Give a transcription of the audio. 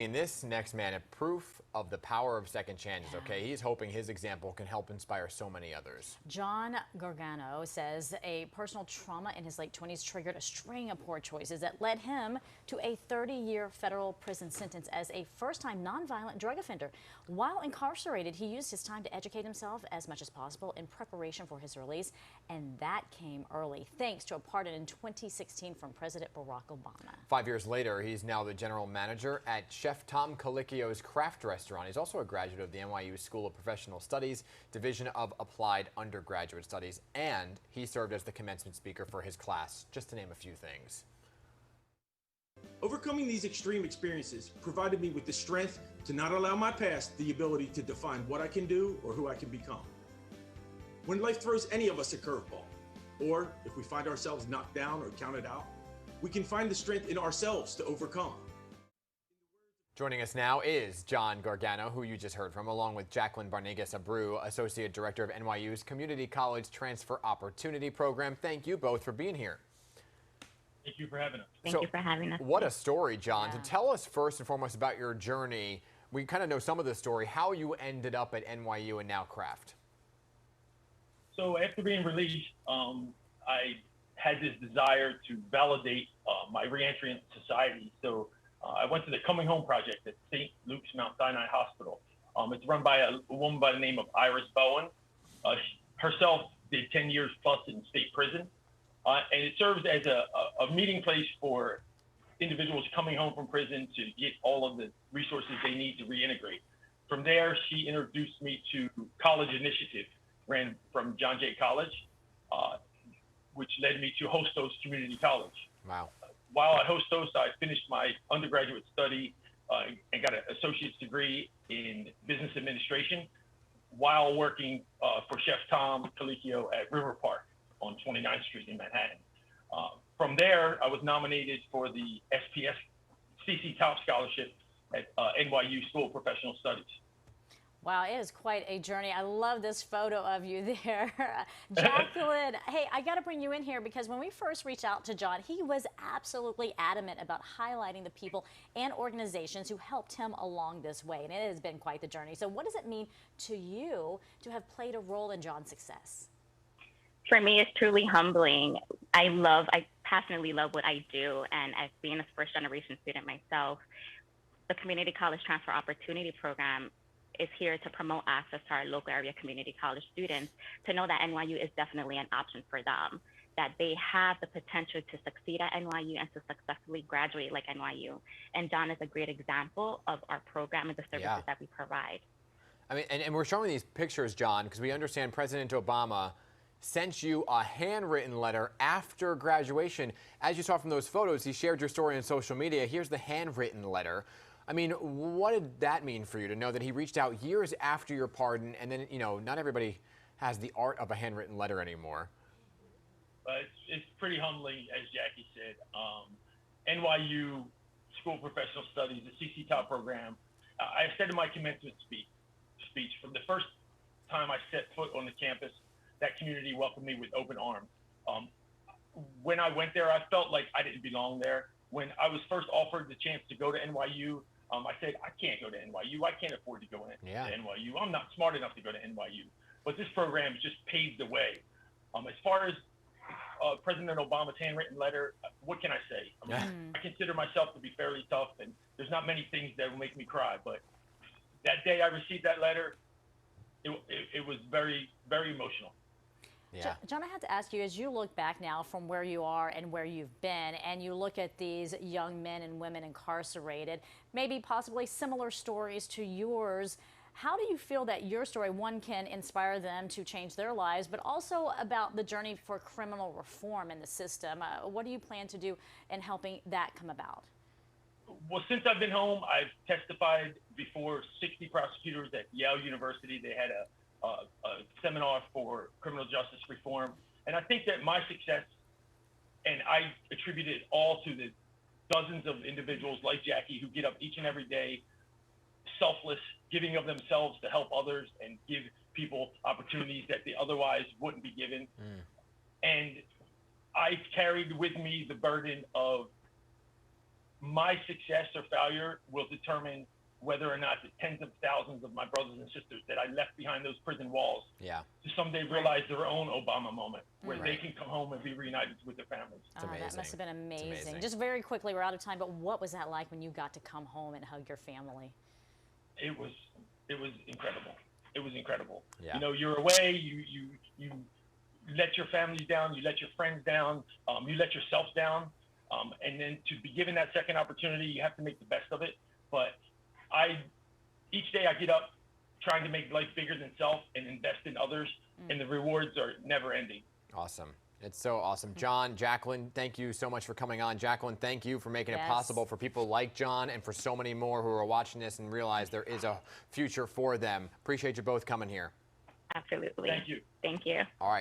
In this next man, a proof of the power of second chances, okay? He's hoping his example can help inspire so many others. John Gargano says a personal trauma in his late 20s triggered a string of poor choices that led him to a 30-year federal prison sentence as a first-time nonviolent drug offender. While incarcerated, he used his time to educate himself as much as possible in preparation for his release, and that came early, thanks to a pardon in 2016 from President Barack Obama. 5 years later, he's now the general manager at Chef Tom Colicchio's craft restaurant. He's also a graduate of the NYU School of Professional Studies, Division of Applied Undergraduate Studies, and he served as the commencement speaker for his class, just to name a few things. Overcoming these extreme experiences provided me with the strength to not allow my past the ability to define what I can do or who I can become. When life throws any of us a curveball, or if we find ourselves knocked down or counted out, we can find the strength in ourselves to overcome. Joining us now is John Gargano, who you just heard from, along with Jacqueline Barnegas-Abreu, Associate Director of NYU's Community College Transfer Opportunity Program. Thank you both for being here. Thank you for having us. Thank you for having us. What a story, John. So tell us first and foremost about your journey. We kind of know some of the story, how you ended up at NYU and now Craft. So after being released, I had this desire to validate my reentry into society. So I went to the Coming Home Project at St. Luke's Mount Sinai Hospital. It's run by a woman by the name of Iris Bowen. Herself did 10 years plus in state prison. And it serves as a meeting place for individuals coming home from prison to get all of the resources they need to reintegrate. From there, she introduced me to College Initiative, ran from John Jay College, which led me to Hostos Community College. Wow. While at Hostos, I finished my undergraduate study and got an associate's degree in business administration while working for Chef Tom Colicchio at River Park on 29th Street in Manhattan. From there, I was nominated for the SPS CC Top Scholarship at NYU School of Professional Studies. Wow, it is quite a journey. I love this photo of you there. Jacqueline, hey, I got to bring you in here because when we first reached out to John, he was absolutely adamant about highlighting the people and organizations who helped him along this way, and it has been quite the journey. So what does it mean to you to have played a role in John's success? For me, it's truly humbling. I passionately love what I do, and as being a first-generation student myself, the Community College Transfer Opportunity Program is here to promote access to our local area community college students to know that NYU is definitely an option for them, that they have the potential to succeed at NYU and to successfully graduate like NYU. And John is a great example of our program and the services that we provide. I mean, and we're showing these pictures, John, because we understand President Obama sent you a handwritten letter after graduation. As you saw from those photos, he shared your story on social media. Here's the handwritten letter. I mean, what did that mean for you to know that he reached out years after your pardon, and then, you know, not everybody has the art of a handwritten letter anymore? It's pretty humbling, as Jackie said. NYU School of Professional Studies, the CC Top program, I said in my commencement speech, from the first time I set foot on the campus, that community welcomed me with open arms. When I went there, I felt like I didn't belong there. When I was first offered the chance to go to NYU, I said, I can't go to NYU. I can't afford to go to NYU. I'm not smart enough to go to NYU. But this program just paved the way. As far as President Obama's handwritten letter, what can I say? I consider myself to be fairly tough, and there's not many things that will make me cry. But that day I received that letter, it was very, very emotional. Yeah. John, I have to ask you, as you look back now from where you are and where you've been, and you look at these young men and women incarcerated, maybe possibly similar stories to yours, how do you feel that your story, one, can inspire them to change their lives, but also about the journey for criminal reform in the system? What do you plan to do in helping that come about? Well, since I've been home, I've testified before 60 prosecutors at Yale University. They had a seminar for criminal justice reform. And I think that my success, and I attribute it all to the dozens of individuals like Jackie who get up each and every day, selfless, giving of themselves to help others and give people opportunities that they otherwise wouldn't be given. And I carried with me the burden of my success or failure will determine whether or not the tens of thousands of my brothers and sisters that I left behind those prison walls to someday realize their own Obama moment, where they can come home and be reunited with their families. That must have been amazing. Just very quickly, we're out of time, but what was that like when you got to come home and hug your family? It was incredible. It was incredible. Yeah. You know, you're away, you let your family down, you let your friends down, you let yourself down. And then to be given that second opportunity, you have to make the best of it. But each day I get up trying to make life bigger than self and invest in others, and the rewards are never ending. Awesome. It's so awesome. John, Jacqueline, thank you so much for coming on. Jacqueline, thank you for making it possible for people like John and for so many more who are watching this and realize there is a future for them. Appreciate you both coming here. Absolutely. Thank you. Thank you. All right.